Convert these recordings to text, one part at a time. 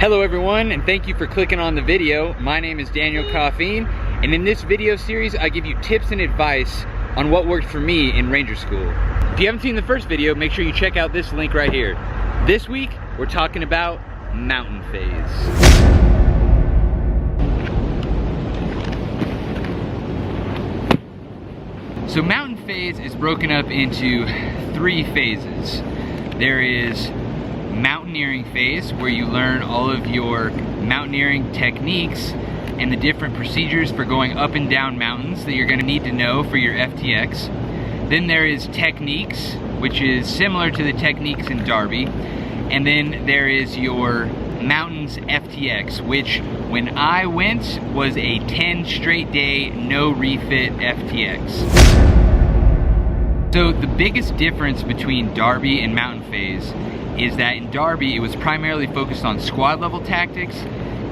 Hello everyone, and thank you for clicking on the video. My name is Daniel Coffeen, and in this video series I give you tips and advice on what worked for me in Ranger School. If you haven't seen the first video, make sure you check out this link right here. This week we're talking about mountain phase. So mountain phase is broken up into 3 phases. There is mountaineering phase, where you learn all of your mountaineering techniques and the different procedures for going up and down mountains that you're going to need to know for your FTX. Then there is techniques, which is similar to the techniques in Derby. And then there is your mountains FTX, which when I went was a 10 straight day no refit FTX. So the biggest difference between Derby and mountain phase is that in Derby it was primarily focused on squad level tactics.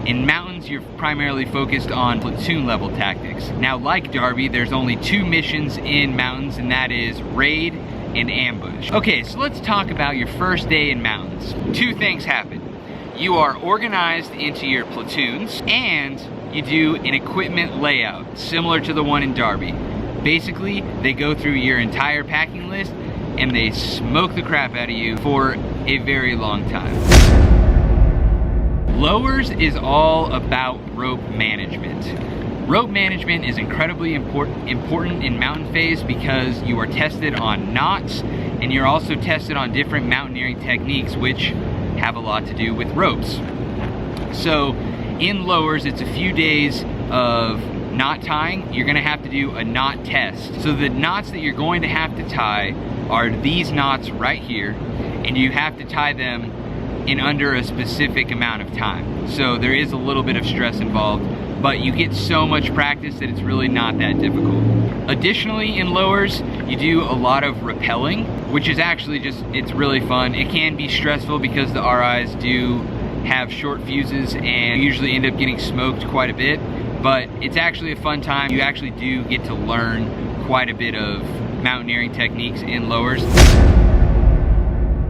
In mountains you're primarily focused on platoon level tactics. Now, like Derby, there's only 2 missions in mountains, and that is raid and ambush. Okay, so let's talk about your first day in mountains. 2 things happen. You are organized into your platoons, and you do an equipment layout similar to the one in Derby. Basically, they go through your entire packing list and they smoke the crap out of you for a very long time. Lowers is all about rope management. Rope management is incredibly important in mountain phase because you are tested on knots, and you're also tested on different mountaineering techniques which have a lot to do with ropes. So in lowers, it's a few days of knot tying. You're gonna have to do a knot test. So the knots that you're going to have to tie are these knots right here, and you have to tie them in under a specific amount of time. So there is a little bit of stress involved, but you get so much practice that it's really not that difficult. Additionally, in lowers, you do a lot of rappelling, which is actually it's really fun. It can be stressful because the RIs do have short fuses and usually end up getting smoked quite a bit, but it's actually a fun time. You actually do get to learn quite a bit of mountaineering techniques in lowers.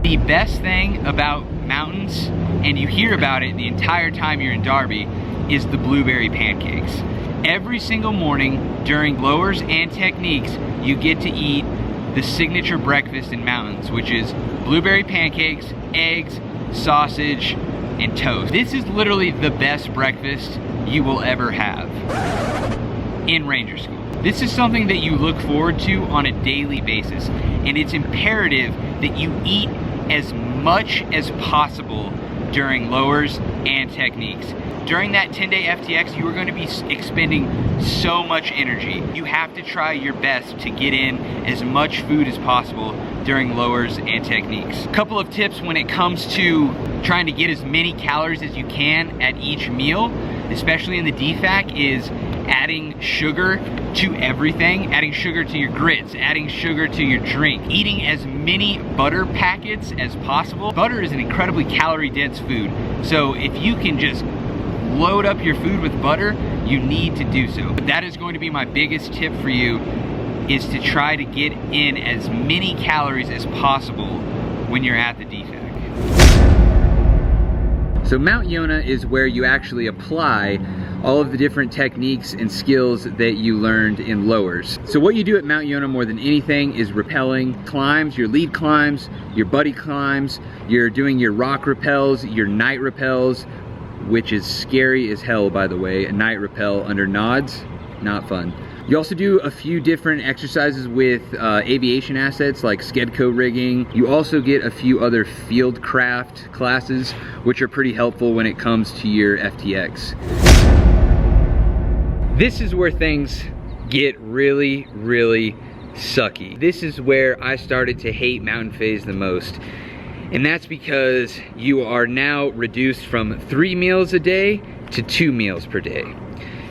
The best thing about mountains, and you hear about it the entire time you're in Derby, is the blueberry pancakes. Every single morning during lowers and techniques, you get to eat the signature breakfast in mountains, which is blueberry pancakes, eggs, sausage, and toast. This is literally the best breakfast you will ever have in Ranger School. This is something that you look forward to on a daily basis, and it's imperative that you eat as much as possible during lowers and techniques. During that 10-day FTX, you are going to be expending so much energy. You have to try your best to get in as much food as possible during lowers and techniques. A couple of tips when it comes to trying to get as many calories as you can at each meal, especially in the DFAC, is adding sugar to everything, adding sugar to your grits, adding sugar to your drink, eating as many butter packets as possible. Butter is an incredibly calorie dense food, so if you can just load up your food with butter, you need to do so. But that is going to be my biggest tip for you, is to try to get in as many calories as possible when you're at the DFAC. So Mount Yona is where you actually apply all of the different techniques and skills that you learned in lowers. So what you do at Mount Yona more than anything is rappelling, climbs, your lead climbs, your buddy climbs, you're doing your rock rappels, your night rappels, which is scary as hell, by the way. A night rappel under nods, not fun. You also do a few different exercises with aviation assets like Skedco rigging. You also get a few other field craft classes, which are pretty helpful when it comes to your FTX. This is where things get really, really sucky. This is where I started to hate mountain phase the most. And that's because you are now reduced from 3 meals a day to 2 meals per day.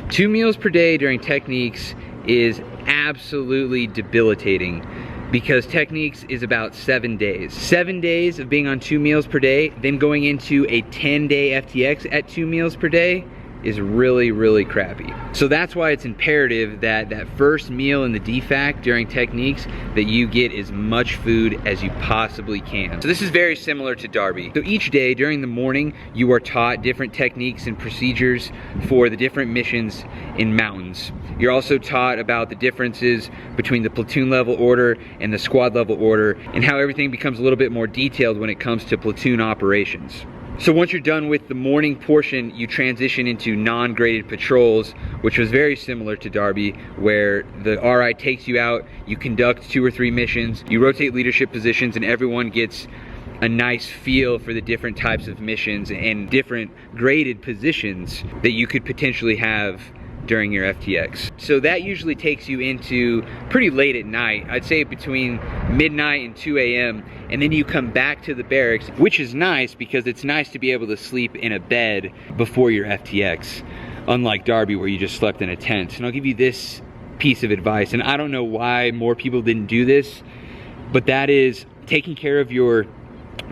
2 meals per day during techniques is absolutely debilitating, because techniques is about 7 days. 7 days of being on 2 meals per day, then going into a 10-day FTX at 2 meals per day is really, really crappy. So that's why it's imperative that that first meal in the DFAC during techniques that you get as much food as you possibly can. So this is very similar to Derby. So each day during the morning, you are taught different techniques and procedures for the different missions in mountains. You're also taught about the differences between the platoon level order and the squad level order, and how everything becomes a little bit more detailed when it comes to platoon operations. So once you're done with the morning portion, you transition into non-graded patrols, which was very similar to Derby, where the RI takes you out, you conduct 2 or 3 missions, you rotate leadership positions, and everyone gets a nice feel for the different types of missions and different graded positions that you could potentially have during your FTX. So that usually takes you into pretty late at night. I'd say between midnight and 2 a.m. and then you come back to the barracks, which is nice because it's nice to be able to sleep in a bed before your FTX, unlike Derby where you just slept in a tent. And I'll give you this piece of advice, and I don't know why more people didn't do this, but that is taking care of your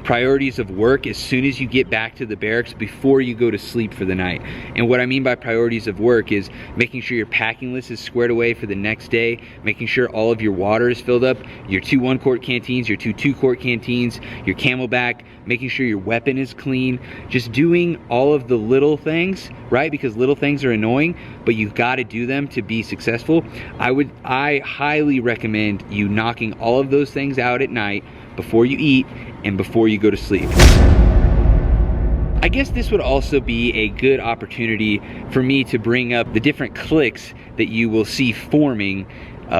priorities of work as soon as you get back to the barracks before you go to sleep for the night. And what I mean by priorities of work is making sure your packing list is squared away for the next day, making sure all of your water is filled up, your 2 1-quart canteens, your 2 2-quart canteens, your Camelback, making sure your weapon is clean, just doing all of the little things, right? Because little things are annoying, but you've got to do them to be successful. I highly recommend you knocking all of those things out at night before you eat and before you go to sleep. I guess this would also be a good opportunity for me to bring up the different cliques that you will see forming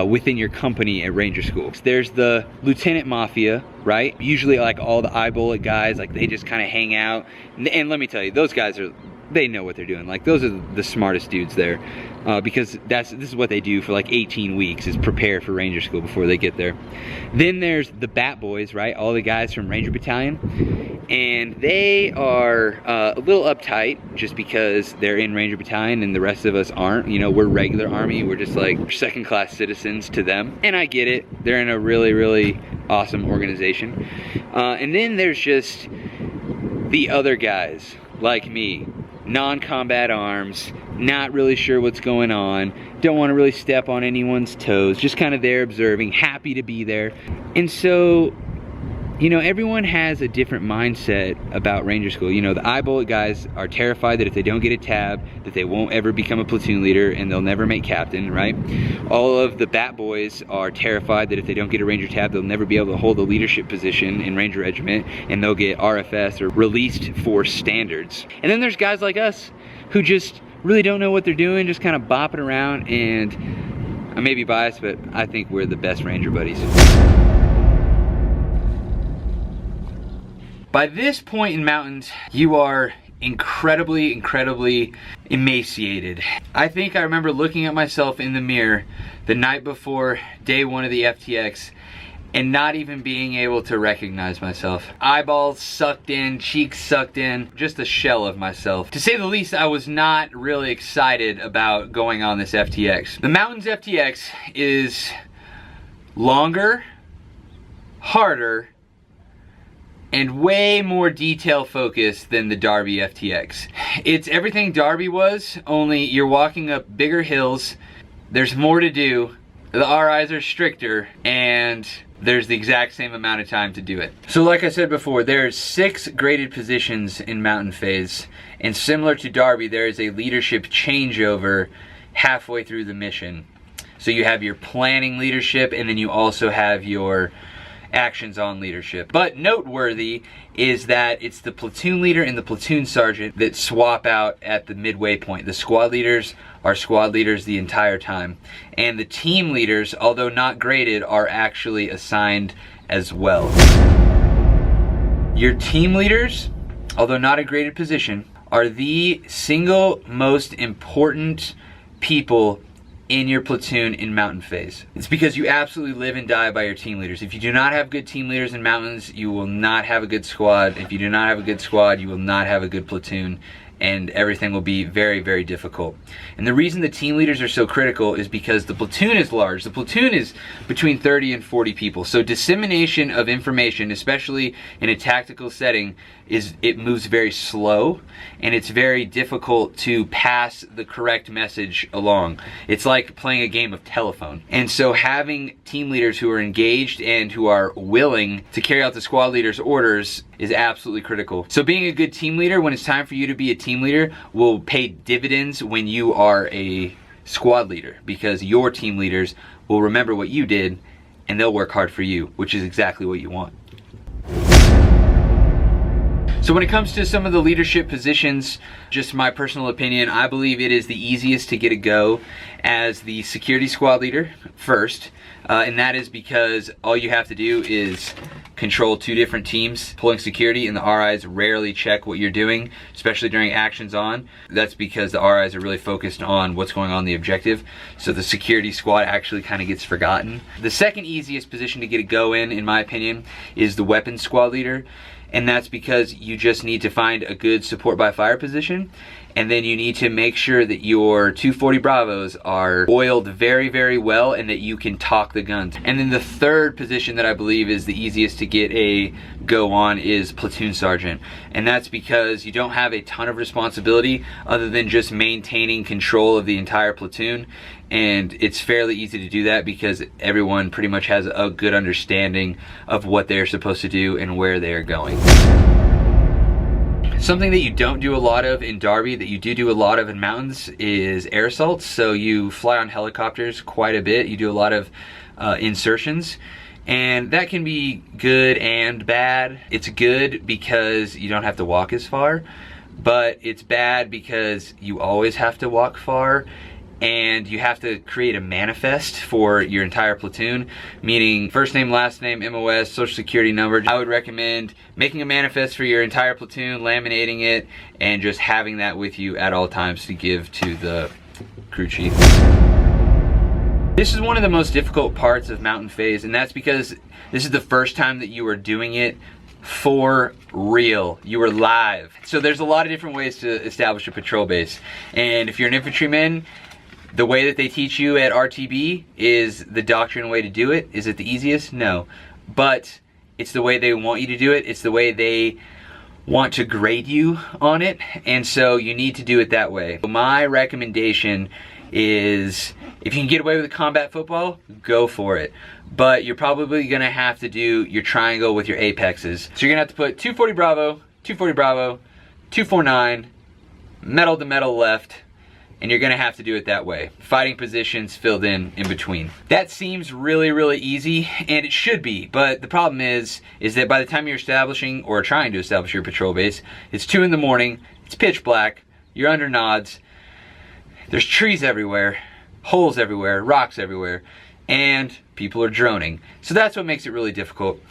within your company at Ranger School. There's the Lieutenant Mafia, right? Usually like all the eye-bullet guys, like they just kind of hang out. And let me tell you, those guys they know what they're doing. Like those are the smartest dudes there, because this is what they do for like 18 weeks is prepare for Ranger School before they get there. Then there's the Bat Boys, right? All the guys from Ranger Battalion, and they are a little uptight just because they're in Ranger Battalion and the rest of us aren't. You know, we're regular Army. We're just like second-class citizens to them, and I get it. They're in a really, really awesome organization. And then there's just the other guys like me. Non-combat arms, not really sure what's going on, don't want to really step on anyone's toes, just kind of there observing, happy to be there. And so, you know, everyone has a different mindset about Ranger School. You know, the eye-bullet guys are terrified that if they don't get a tab, that they won't ever become a platoon leader and they'll never make captain, right? All of the Bat Boys are terrified that if they don't get a Ranger tab, they'll never be able to hold a leadership position in Ranger Regiment and they'll get RFS or released force standards. And then there's guys like us who just really don't know what they're doing, just kind of bopping around, and I may be biased, but I think we're the best Ranger buddies. By this point in mountains, you are incredibly emaciated. I think I remember looking at myself in the mirror the night before day 1 of the FTX and not even being able to recognize myself. Eyeballs sucked in, cheeks sucked in, just a shell of myself. To say the least, I was not really excited about going on this FTX. The Mountains FTX is longer, harder, and way more detail focused than the Derby FTX. It's everything Derby was, only you're walking up bigger hills, there's more to do, the RIs are stricter, and there's the exact same amount of time to do it. So like I said before, there's 6 graded positions in Mountain Phase, and similar to Derby, there is a leadership changeover halfway through the mission. So you have your planning leadership, and then you also have your actions on leadership. But noteworthy is that it's the platoon leader and the platoon sergeant that swap out at the midway point. The squad leaders are squad leaders the entire time. And the team leaders, although not graded, are actually assigned as well. Your team leaders, although not a graded position, are the single most important people in your platoon in Mountain Phase. It's because you absolutely live and die by your team leaders. If you do not have good team leaders in mountains, you will not have a good squad. If you do not have a good squad, you will not have a good platoon. and everything will be very, very difficult. And the reason the team leaders are so critical is because the platoon is large. The platoon is between 30 and 40 people. So dissemination of information, especially in a tactical setting, it moves very slow, and it's very difficult to pass the correct message along. It's like playing a game of telephone. And so having team leaders who are engaged and who are willing to carry out the squad leader's orders is absolutely critical. So being a good team leader, when it's time for you to be a team leader, will pay dividends when you are a squad leader, because your team leaders will remember what you did and they'll work hard for you, which is exactly what you want. So when it comes to some of the leadership positions, just my personal opinion, I believe it is the easiest to get a go as the security squad leader first. And that is because all you have to do is control 2 different teams pulling security, and the RIs rarely check what you're doing, especially during actions on. That's because the RIs are really focused on what's going on in the objective, so the security squad actually kind of gets forgotten. The second easiest position to get a go in my opinion, is the weapons squad leader. And that's because you just need to find a good support by fire position, and then you need to make sure that your 240 Bravos are oiled very, very well and that you can talk the guns. And then the third position that I believe is the easiest to get a go on is platoon sergeant. And that's because you don't have a ton of responsibility other than just maintaining control of the entire platoon. And it's fairly easy to do that because everyone pretty much has a good understanding of what they're supposed to do and where they are going. Something that you don't do a lot of in Darby that you do a lot of in mountains is air assaults. So you fly on helicopters quite a bit. You do a lot of insertions. And that can be good and bad. It's good because you don't have to walk as far, but it's bad because you always have to walk far, and you have to create a manifest for your entire platoon, meaning first name, last name, MOS, social security number. I would recommend making a manifest for your entire platoon, laminating it, and just having that with you at all times to give to the crew chief. This is one of the most difficult parts of mountain phase, and that's because this is the first time that you are doing it for real. You are live. So there's a lot of different ways to establish a patrol base. And if you're an infantryman, the way that they teach you at RTB is the doctrine way to do it. Is it the easiest? No. But it's the way they want you to do it. It's the way they want to grade you on it. And so you need to do it that way. My recommendation is, if you can get away with combat football, go for it. But you're probably gonna have to do your triangle with your apexes. So you're gonna have to put 240 Bravo, 240 Bravo, 249, metal to metal left, and you're gonna have to do it that way. Fighting positions filled in between. That seems really, really easy, and it should be, but the problem is that by the time you're establishing or trying to establish your patrol base, it's 2 in the morning, it's pitch black, you're under nods, there's trees everywhere, holes everywhere, rocks everywhere, and people are droning. So that's what makes it really difficult.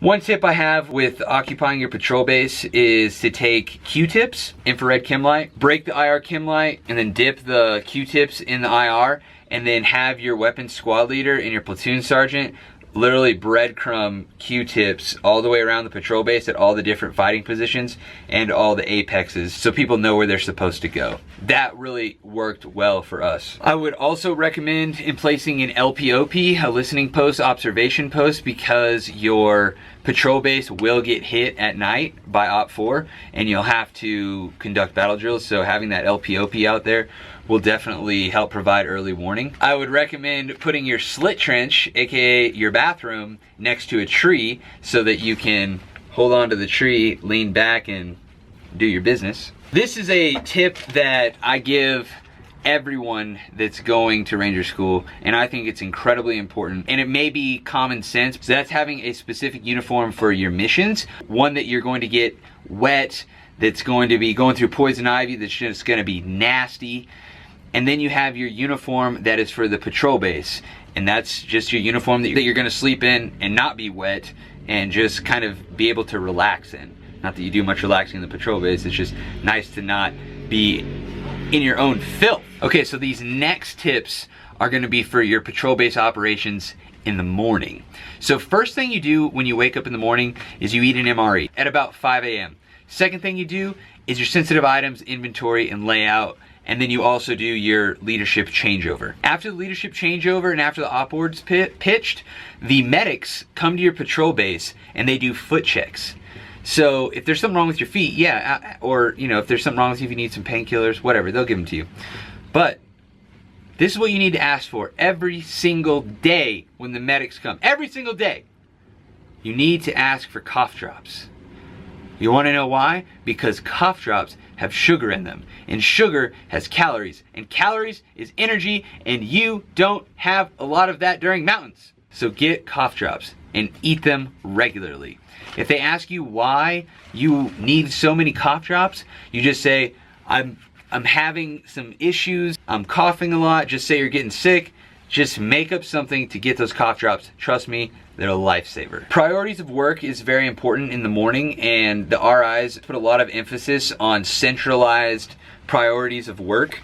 One tip I have with occupying your patrol base is to take Q-tips, infrared chem light, break the IR chem light, and then dip the Q-tips in the IR, and then have your weapons squad leader and your platoon sergeant literally breadcrumb Q-tips all the way around the patrol base at all the different fighting positions and all the apexes, so people know where they're supposed to go. That really worked well for us. I would also recommend in placing an LPOP, a listening post, observation post, because your patrol base will get hit at night by OP4 and you'll have to conduct battle drills, so having that LPOP out there will definitely help provide early warning. I would recommend putting your slit trench, aka your bathroom, next to a tree so that you can hold on to the tree, lean back, and do your business. This is a tip that I give everyone that's going to Ranger School, and I think it's incredibly important, and it may be common sense. So that's having a specific uniform for your missions, one that you're going to get wet, that's going to be going through poison ivy, that's just going to be nasty. And then you have your uniform that is for the patrol base, and that's just your uniform that you're going to sleep in and not be wet and just kind of be able to relax in. Not that you do much relaxing in the patrol base, it's just nice to not be in your own filth. Okay, so these next tips are going to be for your patrol base operations in the morning. So first thing you do when you wake up in the morning is you eat an MRE at about 5 a.m. Second thing you do is your sensitive items, inventory, and layout. And then you also do your leadership changeover. After the leadership changeover and after the op board's pitched, the medics come to your patrol base and they do foot checks. So if there's something wrong with your feet, yeah, or you know, if there's something wrong with you, if you need some painkillers, whatever, they'll give them to you. But this is what you need to ask for every single day when the medics come. Every single day. You need to ask for cough drops. You want to know why? Because cough drops have sugar in them, and sugar has calories, and calories is energy, and you don't have a lot of that during mountains. So get cough drops and eat them regularly. If they ask you why you need so many cough drops, you just say, I'm having some issues, I'm coughing a lot. Just say you're getting sick. Just make up something to get those cough drops. Trust me, they're a lifesaver. Priorities of work is very important in the morning, and the RIs put a lot of emphasis on centralized priorities of work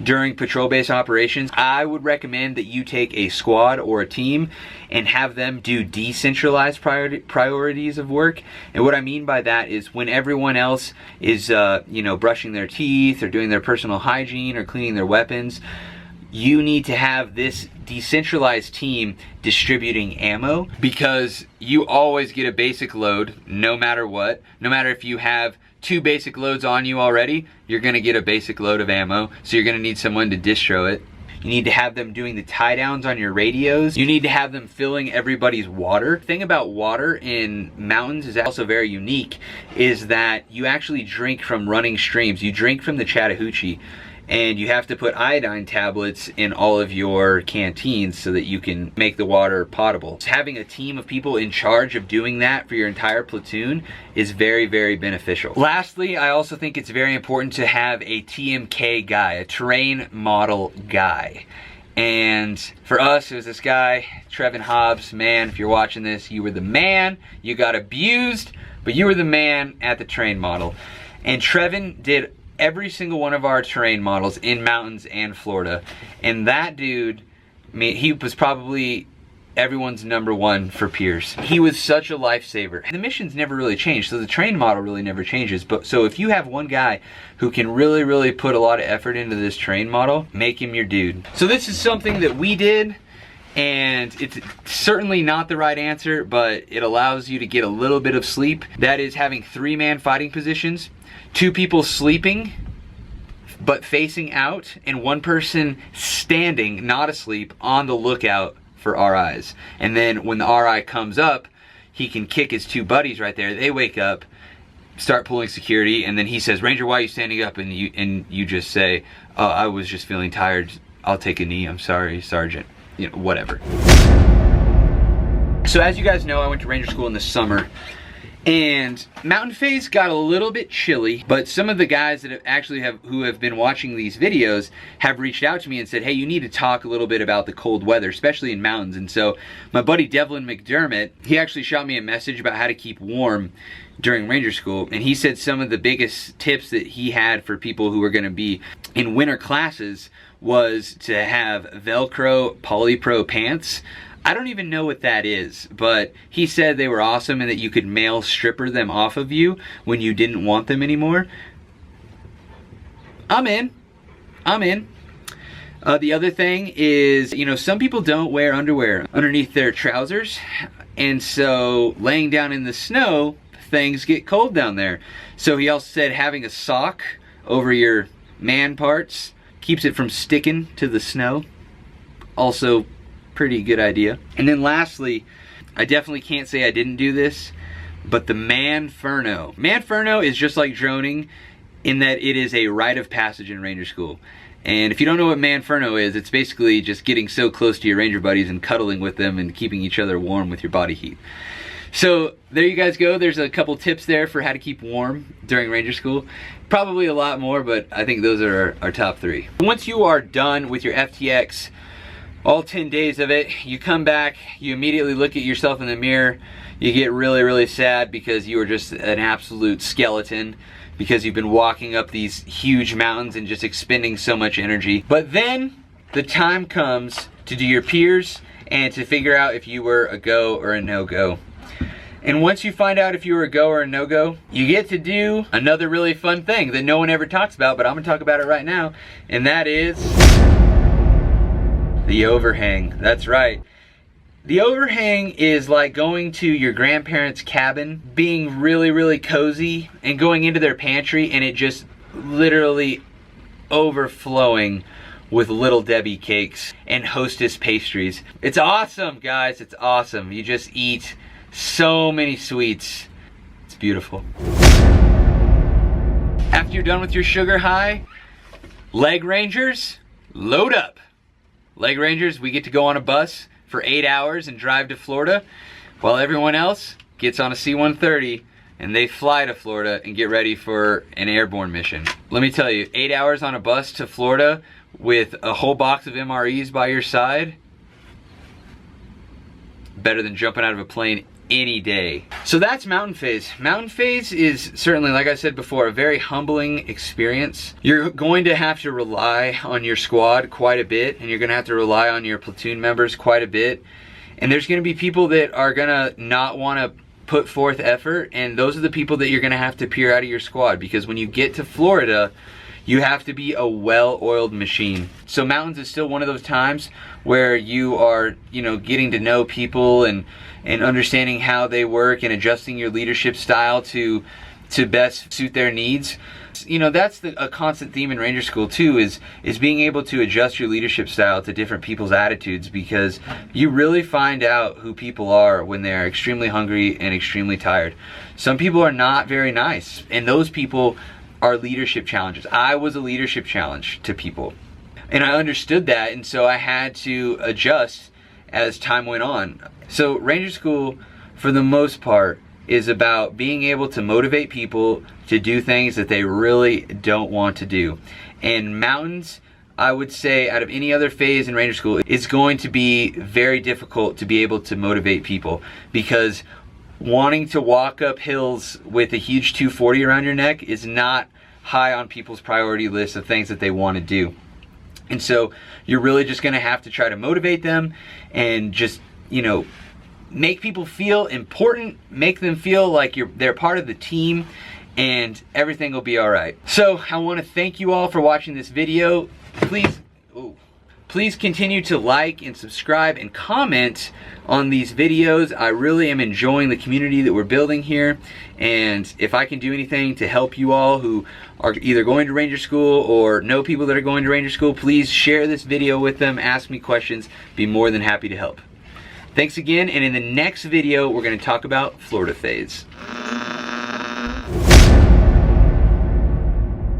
during patrol base operations. I would recommend that you take a squad or a team and have them do decentralized priorities of work. And what I mean by that is when everyone else is brushing their teeth or doing their personal hygiene or cleaning their weapons, you need to have this decentralized team distributing ammo, because you always get a basic load no matter what. No matter if you have 2 basic loads on you already, you're gonna get a basic load of ammo, so you're gonna need someone to distro it. You need to have them doing the tie downs on your radios. You need to have them filling everybody's water. The thing about water in mountains is also very unique, is that you actually drink from running streams. You drink from the Chattahoochee, and you have to put iodine tablets in all of your canteens so that you can make the water potable. So having a team of people in charge of doing that for your entire platoon is very, very beneficial. Lastly, I also think it's very important to have a TMK guy, a terrain model guy. And for us, it was this guy, Trevin Hobbs. Man, if you're watching this, you were the man. You got abused, but you were the man at the terrain model. And Trevin did every single one of our terrain models in mountains and Florida. And that dude, I mean, he was probably everyone's #1 for Pierce. He was such a lifesaver. The missions never really changed, so the terrain model really never changes. But so if you have one guy who can really, really put a lot of effort into this terrain model, make him your dude. So this is something that we did, and it's certainly not the right answer, but it allows you to get a little bit of sleep. That is having 3-man fighting positions, 2 people sleeping but facing out, and 1 person standing, not asleep, on the lookout for RIs. And then when the RI comes up, he can kick his 2 buddies right there. They wake up, start pulling security, and then he says, "Ranger, why are you standing up?" And you just say, "Oh, I was just feeling tired. I'll take a knee. I'm sorry, Sergeant." You know, whatever. So as you guys know, I went to Ranger School in the summer, and mountain phase got a little bit chilly, but some of the guys that who have been watching these videos have reached out to me and said, hey, you need to talk a little bit about the cold weather, especially in mountains. And so my buddy Devlin McDermott, he actually shot me a message about how to keep warm during Ranger School, and he said some of the biggest tips that he had for people who were going to be in winter classes was to have Velcro polypro pants. I don't even know what that is, but he said they were awesome and that you could mail stripper them off of you when you didn't want them anymore. I'm in. The other thing is, you know, some people don't wear underwear underneath their trousers, and so laying down in the snow, things get cold down there. So he also said having a sock over your man parts keeps it from sticking to the snow. Also pretty good idea. And then lastly, I definitely can't say I didn't do this, but the Manferno. Manferno is just like droning in that it is a rite of passage in Ranger School. And if you don't know what Manferno is, it's basically just getting so close to your Ranger buddies and cuddling with them and keeping each other warm with your body heat. So there you guys go. There's a couple tips there for how to keep warm during Ranger School. Probably a lot more, but I think those are our top 3. Once you are done with your FTX, all 10 days of it, you come back, you immediately look at yourself in the mirror, you get really, really sad because you are just an absolute skeleton because you've been walking up these huge mountains and just expending so much energy. But then the time comes to do your peers and to figure out if you were a go or a no-go. And once you find out if you were a go or a no-go, you get to do another really fun thing that no one ever talks about, but I'm gonna talk about it right now, and that is the overhang. That's right. The overhang is like going to your grandparents' cabin, being really, really cozy, and going into their pantry and it just literally overflowing with Little Debbie cakes and Hostess pastries. It's awesome, guys, it's awesome. You just eat so many sweets. It's beautiful. After you're done with your sugar high, leg rangers, load up. Leg rangers, we get to go on a bus for 8 hours and drive to Florida, while everyone else gets on a C-130 and they fly to Florida and get ready for an airborne mission. Let me tell you, 8 hours on a bus to Florida with a whole box of MREs by your side, better than jumping out of a plane any day. So that's Mountain Phase. Mountain Phase is certainly, like I said before, a very humbling experience. You're going to have to rely on your squad quite a bit, and you're gonna have to rely on your platoon members quite a bit. And there's gonna be people that are gonna not wanna put forth effort, and those are the people that you're gonna have to peer out of your squad, because when you get to Florida, you have to be a well-oiled machine. So Mountains is still one of those times where you are, getting to know people and understanding how they work and adjusting your leadership style to best suit their needs. That's a constant theme in Ranger School too, is being able to adjust your leadership style to different people's attitudes, because you really find out who people are when they're extremely hungry and extremely tired. Some people are not very nice, and those people are leadership challenges. I was a leadership challenge to people, and I understood that, and so I had to adjust as time went on. So Ranger School, for the most part, is about being able to motivate people to do things that they really don't want to do. And Mountains, I would say, out of any other phase in Ranger School, it's going to be very difficult to be able to motivate people, because wanting to walk up hills with a huge 240 around your neck is not high on people's priority list of things that they want to do. And so you're really just going to have to try to motivate them and just, make people feel important, make them feel like they're part of the team, and everything will be all right. So I want to thank you all for watching this video. Please continue to like and subscribe and comment on these videos. I really am enjoying the community that we're building here, and if I can do anything to help you all who are either going to Ranger School or know people that are going to Ranger School, please share this video with them, ask me questions, be more than happy to help. Thanks again, and in the next video we're going to talk about Florida Phase.